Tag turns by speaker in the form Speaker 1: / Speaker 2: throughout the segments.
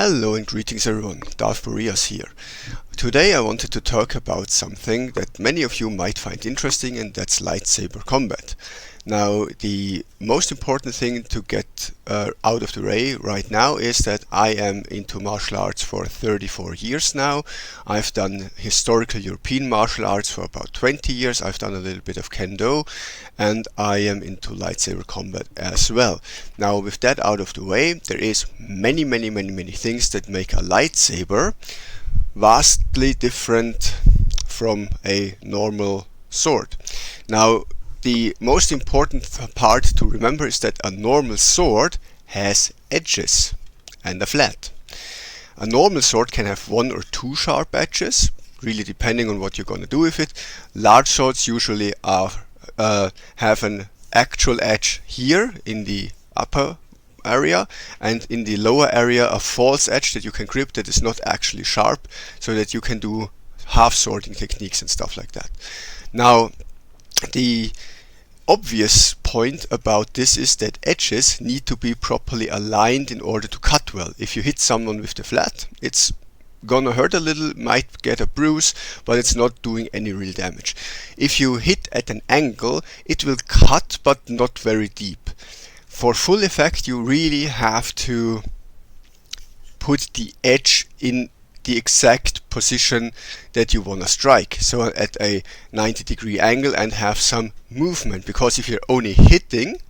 Speaker 1: Hello and greetings everyone, Darth Boreas here. Today I wanted to talk about something that many of you might find interesting, and that's lightsaber combat. Now, the most important thing to get out of the way right now is that I am into martial arts for 34 years now. I've done historical European martial arts for about 20 years. I've done a little bit of Kendo, and I am into lightsaber combat as well. Now, with that out of the way, there is many things that make a lightsaber vastly different from a normal sword. Now, the most important part to remember is that a normal sword has edges and a flat. A normal sword can have one or two sharp edges, really depending on what you're going to do with it. Large swords usually have an actual edge here in the upper area, and in the lower area a false edge that you can grip that is not actually sharp, so that you can do half swording techniques and stuff like that. Now, the obvious point about this is that edges need to be properly aligned in order to cut well. If you hit someone with the flat, it's gonna hurt a little, might get a bruise, but it's not doing any real damage. If you hit at an angle, it will cut, but not very deep. For full effect, you really have to put the edge in the exact position that you want to strike, so at a 90-degree angle, and have some movement, because if you're only hitting,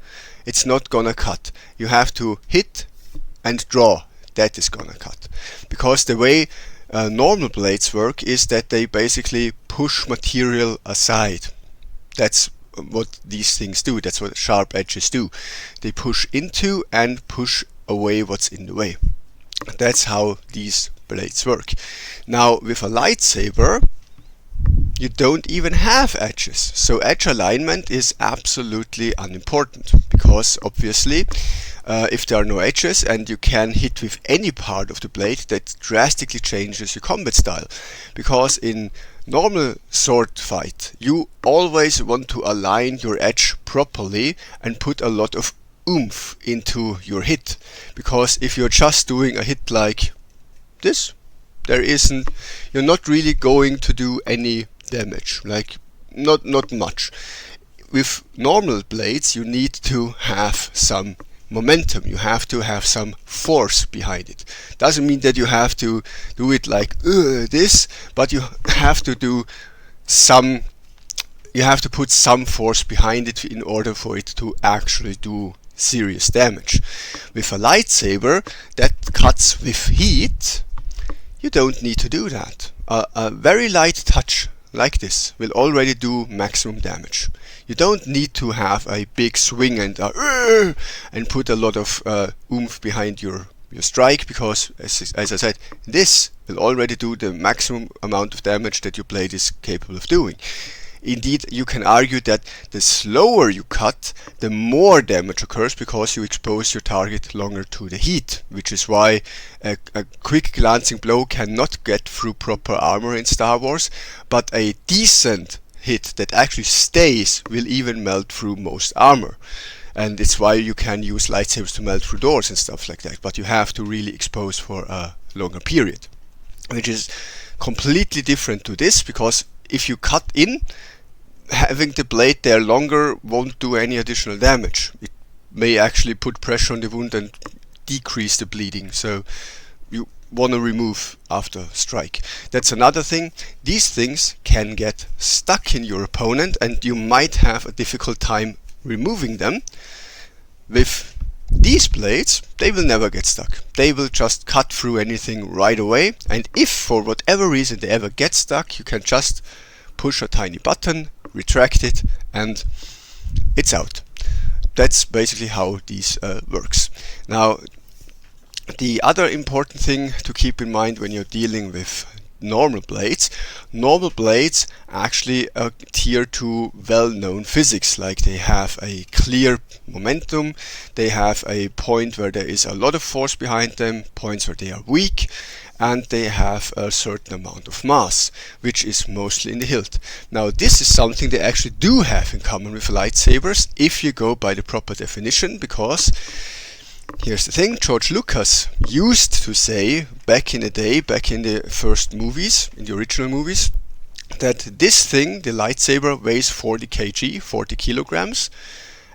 Speaker 1: it's not gonna cut. You have to hit and draw. That is gonna cut, because the way normal blades work is that they basically push material aside. That's what these things do. That's what sharp edges do. They push into and push away what's in the way. That's how these blades work. Now, with a lightsaber, you don't even have edges, so edge alignment is absolutely unimportant, because obviously if there are no edges and you can hit with any part of the blade, that drastically changes your combat style. Because in normal sword fight, you always want to align your edge properly and put a lot of oomph into your hit, because if you're just doing a hit like this, you're not really going to do any damage, like not much. With normal blades, you need to have some momentum, you have to have some force behind it. Doesn't mean that you have to do it like this, but you have to put some force behind it in order for it to actually do serious damage. With a lightsaber that cuts with heat, you don't need to do that. A very light touch like this will already do maximum damage. You don't need to have a big swing and put a lot of oomph behind your strike, because as I said, this will already do the maximum amount of damage that your blade is capable of doing. Indeed, you can argue that the slower you cut, the more damage occurs, because you expose your target longer to the heat, which is why a quick glancing blow cannot get through proper armor in Star Wars, but a decent hit that actually stays will even melt through most armor. And it's why you can use lightsabers to melt through doors and stuff like that, but you have to really expose for a longer period, which is completely different to this, because if you cut in, having the blade there longer won't do any additional damage. It may actually put pressure on the wound and decrease the bleeding, so you want to remove after strike. That's another thing. These things can get stuck in your opponent, and you might have a difficult time removing them. With these blades, they will never get stuck. They will just cut through anything right away, and if for whatever reason they ever get stuck, you can just push a tiny button, retract it, and it's out. That's basically how this works. Now, the other important thing to keep in mind when you're dealing with normal blades actually adhere to well-known physics, like they have a clear momentum, they have a point where there is a lot of force behind them, points where they are weak, and they have a certain amount of mass, which is mostly in the hilt. Now, this is something they actually do have in common with lightsabers if you go by the proper definition, because Here's the thing, George Lucas used to say back in the day, back in the first movies, in the original movies, that this thing, the lightsaber, weighs 40 kg, 40 kilograms,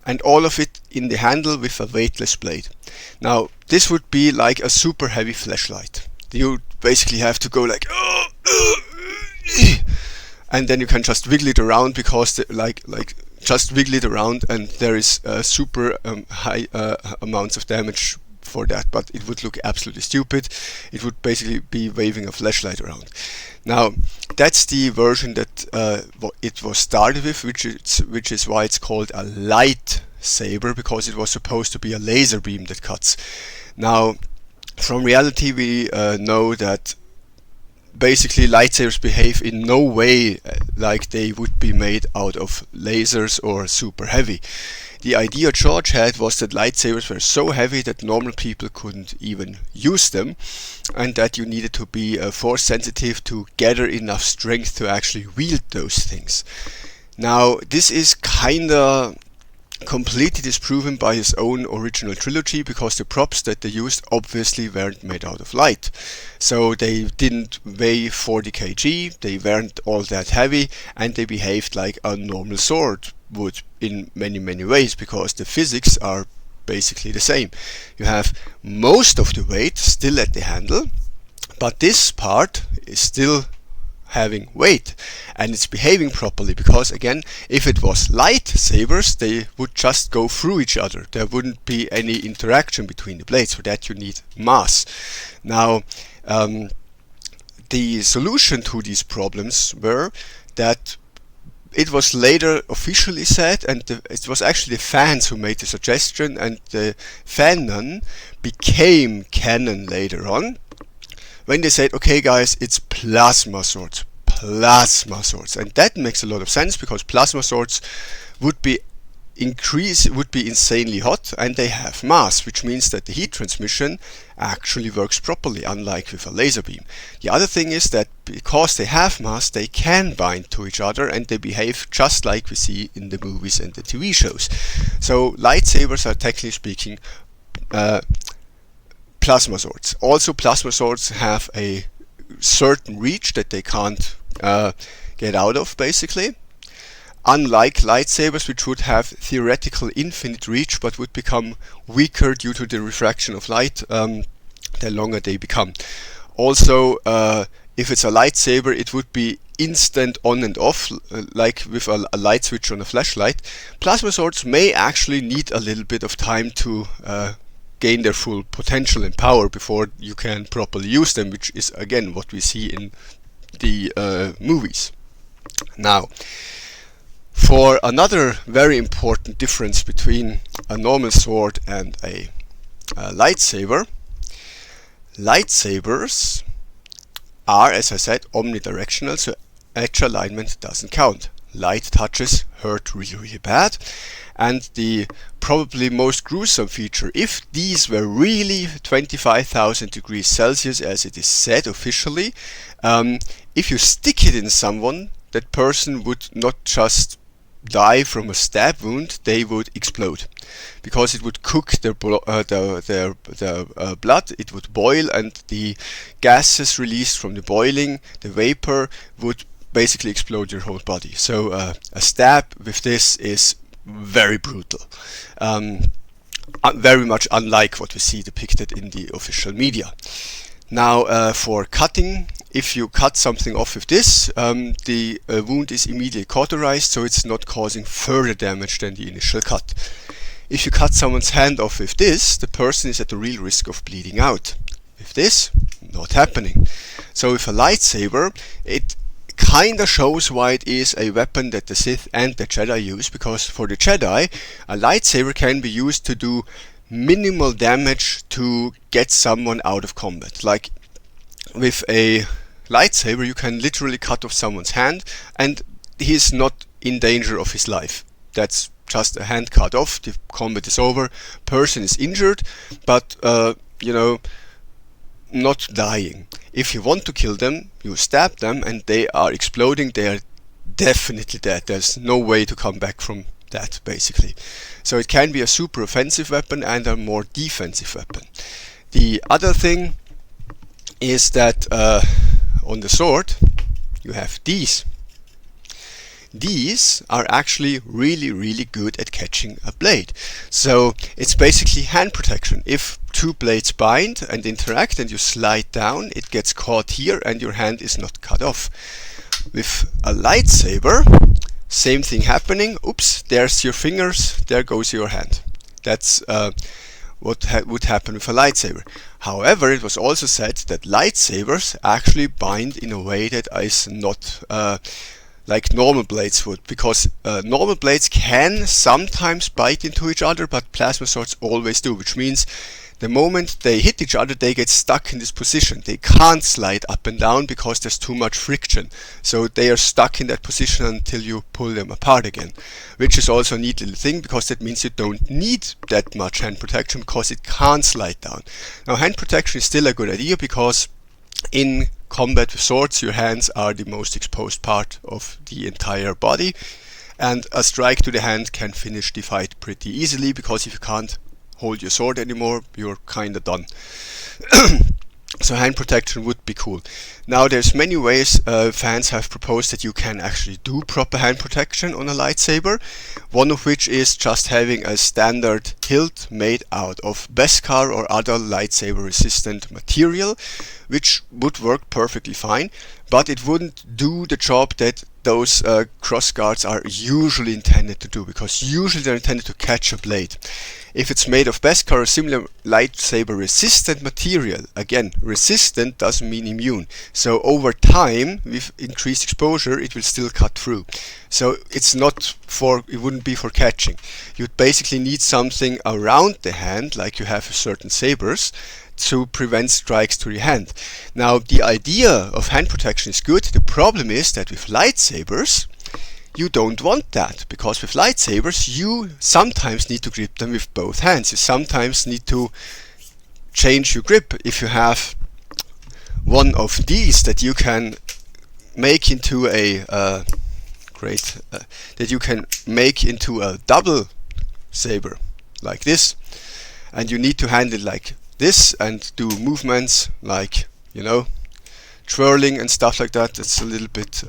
Speaker 1: and all of it in the handle with a weightless blade. Now, this would be like a super heavy flashlight. You basically have to go like, and then you can just wiggle it around, because just wiggle it around, and there is super high amounts of damage for that, but it would look absolutely stupid. It would basically be waving a flashlight around. Now, that's the version that it was started with, which is why it's called a lightsaber, because it was supposed to be a laser beam that cuts. Now, from reality, we know that basically lightsabers behave in no way like they would be made out of lasers or super heavy. The idea George had was that lightsabers were so heavy that normal people couldn't even use them, and that you needed to be force sensitive to gather enough strength to actually wield those things. Now, this is kinda completely disproven by his own original trilogy, because the props that they used obviously weren't made out of light. So they didn't weigh 40 kg, they weren't all that heavy, and they behaved like a normal sword would in many ways, because the physics are basically the same. You have most of the weight still at the handle, but this part is still having weight, and it's behaving properly, because again, if it was lightsabers, they would just go through each other. There wouldn't be any interaction between the blades. For that you need mass. Now, the solution to these problems were that it was later officially said, and it was actually the fans who made the suggestion, and the fanon became canon later on, when they said, okay guys, it's plasma swords, and that makes a lot of sense, because plasma swords would be insanely hot, and they have mass, which means that the heat transmission actually works properly, unlike with a laser beam. The other thing is that because they have mass, they can bind to each other, and they behave just like we see in the movies and the TV shows. So lightsabers are, technically speaking, plasma swords. Also, plasma swords have a certain reach that they can't get out of, basically. Unlike lightsabers, which would have theoretical infinite reach, but would become weaker due to the refraction of light the longer they become. Also, if it's a lightsaber, it would be instant on and off, like with a light switch on a flashlight. Plasma swords may actually need a little bit of time to gain their full potential and power before you can properly use them, which is again what we see in the movies. Now, for another very important difference between a normal sword and a lightsaber, lightsabers are, as I said, omnidirectional, so edge alignment doesn't count. Light touches hurt really bad. And the probably most gruesome feature, if these were really 25,000 degrees Celsius, as it is said officially, if you stick it in someone, that person would not just die from a stab wound, they would explode, because it would cook their blood, it would boil, and the gases released from the boiling, the vapor, would basically explode your whole body. So a stab with this is very brutal, very much unlike what we see depicted in the official media. Now, for cutting, if you cut something off with this, the wound is immediately cauterized, so it's not causing further damage than the initial cut. If you cut someone's hand off with this, the person is at the real risk of bleeding out. With this, not happening. So with a lightsaber, it kinda shows why it is a weapon that the Sith and the Jedi use, because for the Jedi, a lightsaber can be used to do minimal damage to get someone out of combat. Like with a lightsaber, you can literally cut off someone's hand and he's not in danger of his life. That's just a hand cut off, the combat is over, person is injured, but not dying. If you want to kill them, you stab them and they are exploding, they are definitely dead. There's no way to come back from that basically. So it can be a super offensive weapon and a more defensive weapon. The other thing is that on the sword you have these. These are actually really good at catching a blade. So it's basically hand protection. If two blades bind and interact and you slide down, it gets caught here and your hand is not cut off. With a lightsaber, same thing happening. Oops, there's your fingers, there goes your hand. That's what would happen with a lightsaber. However, it was also said that lightsabers actually bind in a way that is not like normal blades would, because normal blades can sometimes bite into each other, but plasma swords always do, which means the moment they hit each other, they get stuck in this position. They can't slide up and down because there's too much friction. So they are stuck in that position until you pull them apart again, which is also a neat little thing, because that means you don't need that much hand protection because it can't slide down. Now, hand protection is still a good idea because in combat with swords, your hands are the most exposed part of the entire body, and a strike to the hand can finish the fight pretty easily, because if you can't hold your sword anymore, you're kinda done. So hand protection would be cool. Now there's many ways fans have proposed that you can actually do proper hand protection on a lightsaber. One of which is just having a standard hilt made out of Beskar or other lightsaber resistant material, which would work perfectly fine, but it wouldn't do the job that those cross guards are usually intended to do, because usually they're intended to catch a blade. If it's made of Beskar or similar lightsaber resistant material, again, resistant doesn't mean immune, so over time with increased exposure it will still cut through. So it wouldn't be for catching. You'd basically need something around the hand, like you have with certain sabers, to prevent strikes to your hand. Now, the idea of hand protection is good. The problem is that with lightsabers you don't want that, because with lightsabers you sometimes need to grip them with both hands. You sometimes need to change your grip. If you have one of these that you can make into a double saber like this, and you need to handle it like this and do movements like, you know, twirling and stuff like that. It's a little bit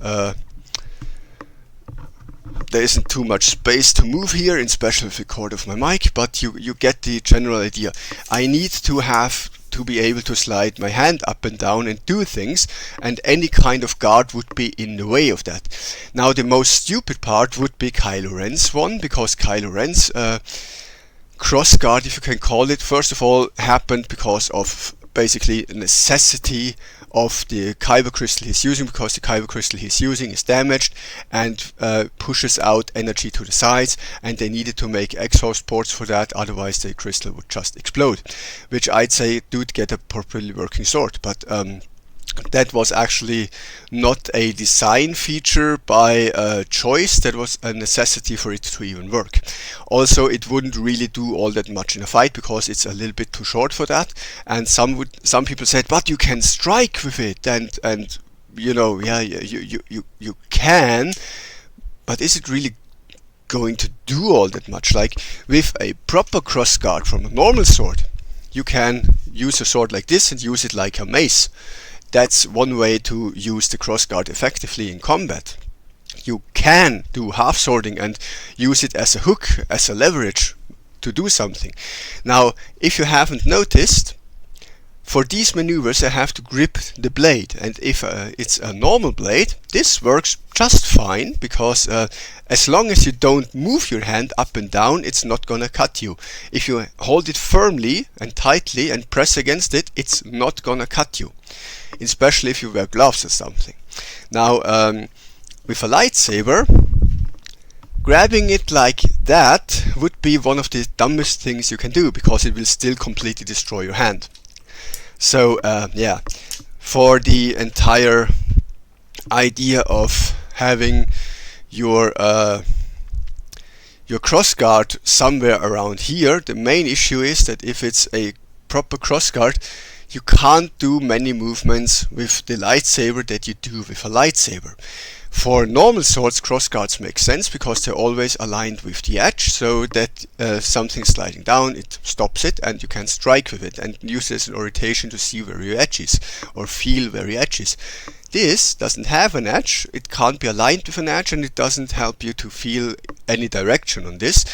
Speaker 1: there isn't too much space to move here, especially with the cord of my mic, but you get the general idea. I need to be able to slide my hand up and down and do things, and any kind of guard would be in the way of that. Now, the most stupid part would be Kylo Ren's one, because Kylo Ren's cross guard, if you can call it, first of all happened because of basically a necessity of the kyber crystal he's using, because the kyber crystal he's using is damaged and pushes out energy to the sides, and they needed to make exhaust ports for that, otherwise the crystal would just explode, which I'd say dude, get a properly working sword. But that was actually not a design feature by choice, that was a necessity for it to even work. Also, it wouldn't really do all that much in a fight because it's a little bit too short for that, and some people said, but you can strike with it, and you know, yeah, you can, but is it really going to do all that much? Like with a proper cross guard from a normal sword, you can use a sword like this and use it like a mace. That's one way to use the crossguard effectively in combat. You can do half swording and use it as a hook, as a leverage to do something. Now, if you haven't noticed, for these maneuvers I have to grip the blade, and if it's a normal blade, this works just fine, because as long as you don't move your hand up and down, it's not gonna cut you. If you hold it firmly and tightly and press against it, it's not gonna cut you, especially if you wear gloves or something. Now, with a lightsaber, grabbing it like that would be one of the dumbest things you can do, because it will still completely destroy your hand. So yeah, for the entire idea of having your crossguard somewhere around here, the main issue is that if it's a proper crossguard, you can't do many movements with the lightsaber that you do with a lightsaber. For normal swords, crossguards make sense because they're always aligned with the edge, so that something sliding down, it stops it and you can strike with it and use it as an orientation to see where your edge is or feel where your edge is. This doesn't have an edge, it can't be aligned with an edge, and it doesn't help you to feel any direction on this.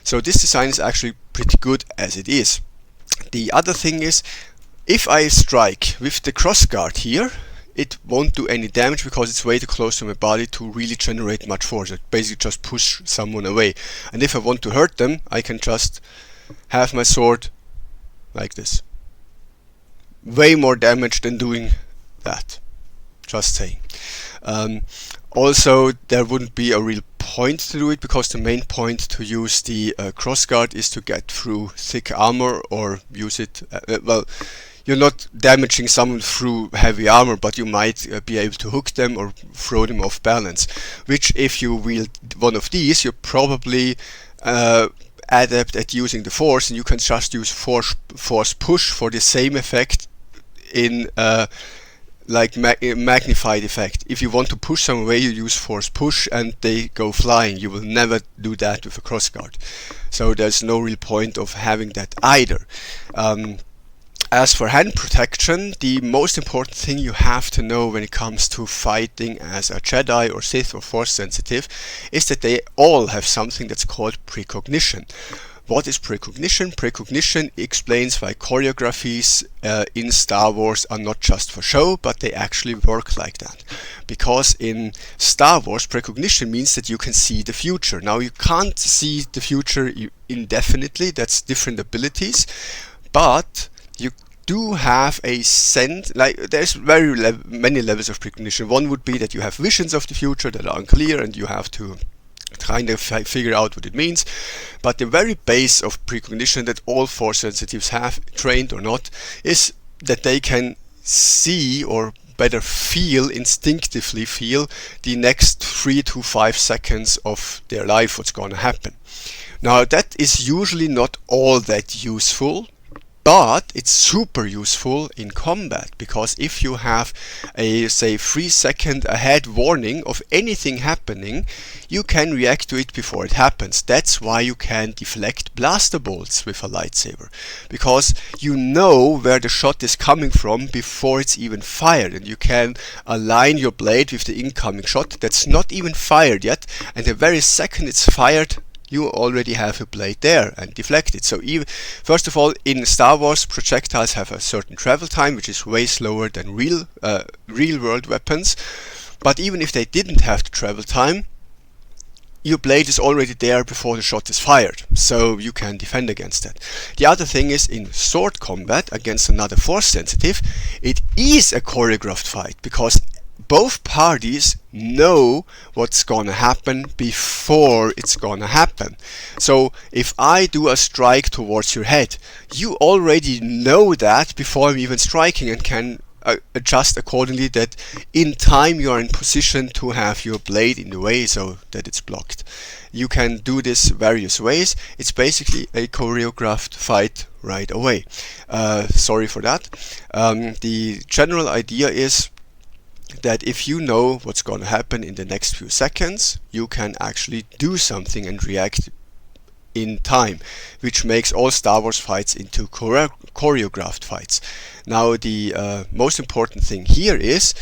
Speaker 1: So this design is actually pretty good as it is. The other thing is, if I strike with the crossguard here, it won't do any damage because it's way too close to my body to really generate much force. It basically just push someone away. And if I want to hurt them, I can just have my sword like this. Way more damage than doing that. Just saying. Also, there wouldn't be a real point to do it because the main point to use the crossguard is to get through thick armor or use it, well, you're not damaging someone through heavy armor, but you might be able to hook them or throw them off balance. Which, if you wield one of these, you're probably adept at using the force, and you can just use force push for the same effect in like magnified effect. If you want to push someone away, you use force push and they go flying. You will never do that with a crossguard. So there's no real point of having that either. As for hand protection, the most important thing you have to know when it comes to fighting as a Jedi or Sith or Force sensitive is that they all have something that's called precognition. What is precognition? Precognition explains why choreographies in Star Wars are not just for show, but they actually work like that. Because in Star Wars, precognition means that you can see the future. Now, you can't see the future indefinitely, that's different abilities, but you do have a sense, like there's many levels of precognition. One would be that you have visions of the future that are unclear and you have to kind of figure out what it means. But the very base of precognition that all Force sensitives have, trained or not, is that they can see, or better feel, instinctively feel, the next 3 to 5 seconds of their life, what's going to happen. Now, that is usually not all that useful, but it's super useful in combat, because if you have a, say, 3-second ahead warning of anything happening, you can react to it before it happens. That's why you can deflect blaster bolts with a lightsaber, because you know where the shot is coming from before it's even fired, and you can align your blade with the incoming shot that's not even fired yet, and the very second it's fired, you already have a blade there and deflect it. So even, first of all, in Star Wars, projectiles have a certain travel time, which is way slower than real world weapons. But even if they didn't have the travel time, your blade is already there before the shot is fired, so you can defend against that. The other thing is, in sword combat against another Force sensitive, it is a choreographed fight, because both parties know what's gonna happen before it's gonna happen. So if I do a strike towards your head, you already know that before I'm even striking, and can adjust accordingly, that in time you are in position to have your blade in the way so that it's blocked. You can do this various ways. It's basically a choreographed fight right away. Sorry for that. The general idea is that if you know what's going to happen in the next few seconds, you can actually do something and react in time, which makes all Star Wars fights into choreographed fights. Now, the most important thing here is,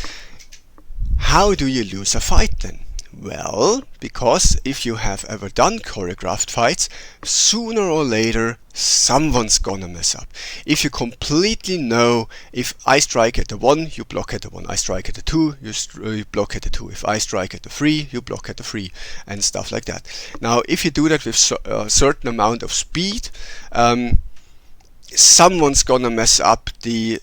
Speaker 1: how do you lose a fight then? Well, because if you have ever done choreographed fights, sooner or later someone's gonna mess up. If you completely know, if I strike at the 1, you block at the 1. I strike at the 2, you block at the 2. If I strike at the 3, you block at the 3, and stuff like that. Now, if you do that with a certain amount of speed, someone's gonna mess up the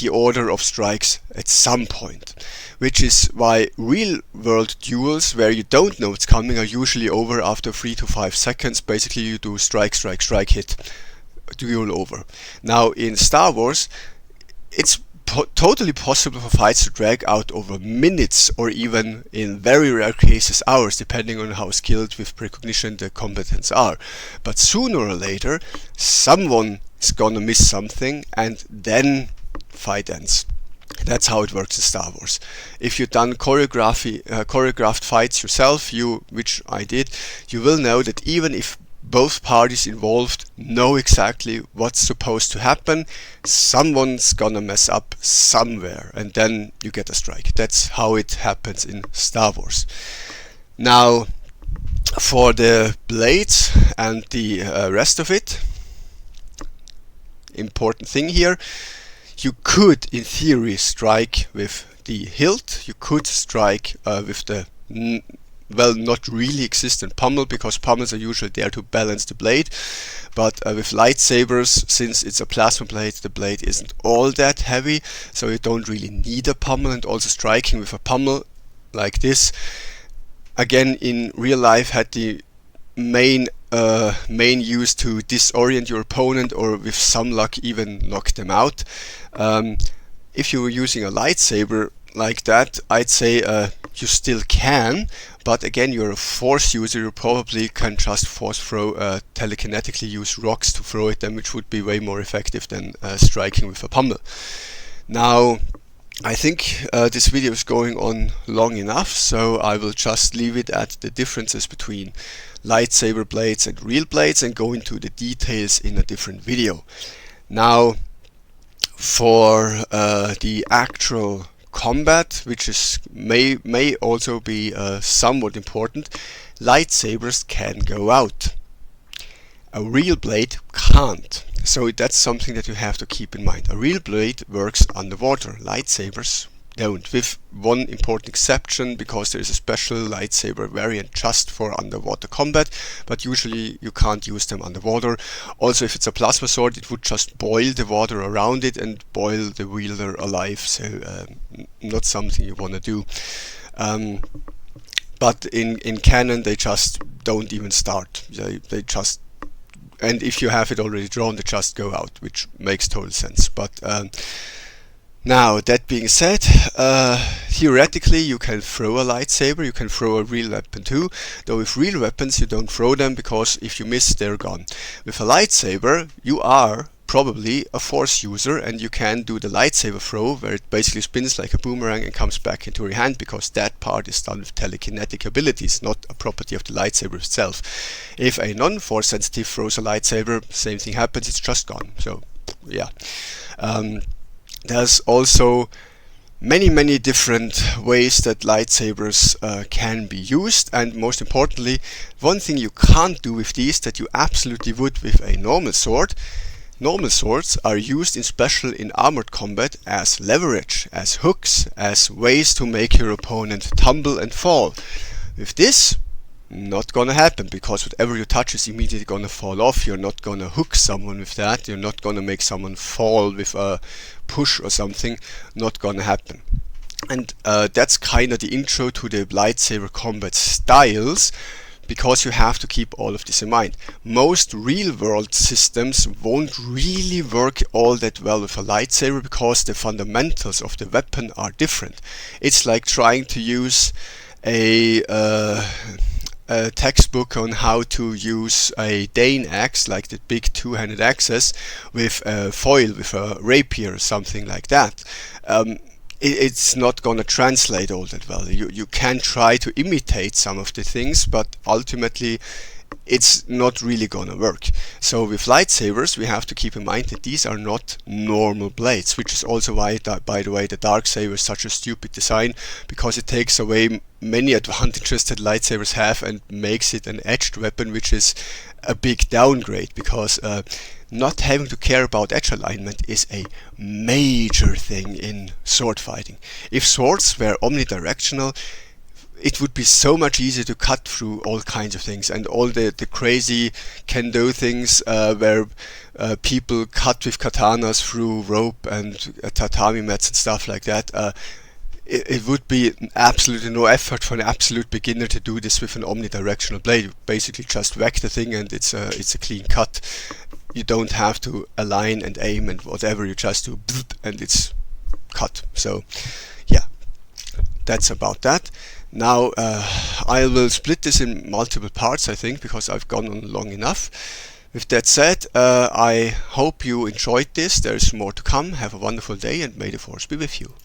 Speaker 1: order of strikes at some point. Which is why real world duels where you don't know what's coming are usually over after 3 to 5 seconds. Basically you do strike, strike, strike, hit, duel over. Now in Star Wars, it's totally possible for fights to drag out over minutes, or even in very rare cases hours, depending on how skilled with precognition the combatants are. But sooner or later someone is gonna miss something, and then fight ends. That's how it works in Star Wars. If you've done choreographed fights yourself, which I did, you will know that even if both parties involved know exactly what's supposed to happen, someone's gonna mess up somewhere, and then you get a strike. That's how it happens in Star Wars. Now, for the blades and the rest of it, important thing here, you could in theory strike with the hilt, you could strike with the not really existent pommel, because pommels are usually there to balance the blade, but with lightsabers, since it's a plasma blade, the blade isn't all that heavy, so you don't really need a pommel. And also striking with a pommel like this, again, in real life had the main use to disorient your opponent, or with some luck even knock them out. If you were using a lightsaber like that, I'd say you still can, but again, you're a force user, you probably can just force throw, telekinetically use rocks to throw at them, which would be way more effective than striking with a pommel. Now, I think this video is going on long enough, so I will just leave it at the differences between lightsaber blades and real blades and go into the details in a different video. Now, for the actual combat, which is may also be somewhat important, lightsabers can go out. A real blade can't. So that's something that you have to keep in mind. A real blade works underwater. Lightsabers don't, with one important exception, because there is a special lightsaber variant just for underwater combat, but usually you can't use them underwater. Also, if it's a plasma sword, it would just boil the water around it and boil the wielder alive, so not something you want to do. But in canon, they just don't even start. They just, and if you have it already drawn, they just go out, which makes total sense. But now, that being said, theoretically you can throw a lightsaber, you can throw a real weapon too, though with real weapons you don't throw them, because if you miss, they're gone. With a lightsaber, you are probably a force user, and you can do the lightsaber throw, where it basically spins like a boomerang and comes back into your hand, because that part is done with telekinetic abilities, not a property of the lightsaber itself. If a non-force sensitive throws a lightsaber, same thing happens, it's just gone. So yeah. There's also many different ways that lightsabers can be used, and most importantly, one thing you can't do with these that you absolutely would with a normal sword. Normal swords are used in armored combat as leverage, as hooks, as ways to make your opponent tumble and fall. With this, not gonna happen, because whatever you touch is immediately gonna fall off. You're not gonna hook someone with that, you're not gonna make someone fall with a push or something, not gonna happen. And that's kind of the intro to the lightsaber combat styles, because you have to keep all of this in mind. Most real world systems won't really work all that well with a lightsaber, because the fundamentals of the weapon are different. It's like trying to use a textbook on how to use a Dane axe, like the big two-handed axes, with a foil, with a rapier or something like that. It's not gonna translate all that well. You can try to imitate some of the things, but ultimately it's not really gonna work. So with lightsabers, we have to keep in mind that these are not normal blades, which is also why, by the way, the Darksaber is such a stupid design, because it takes away many advantages that lightsabers have and makes it an edged weapon, which is a big downgrade, because not having to care about edge alignment is a major thing in sword fighting. If swords were omnidirectional, it would be so much easier to cut through all kinds of things, and all the crazy kendo things where people cut with katanas through rope and tatami mats and stuff like that. It would be absolutely no effort for an absolute beginner to do this with an omnidirectional blade. You basically just whack the thing and it's a clean cut. You don't have to align and aim and whatever, you just do and it's cut. So yeah, that's about that. Now I will split this in multiple parts, I think, because I've gone on long enough. With that said, I hope you enjoyed this. There's more to come. Have a wonderful day and may the force be with you.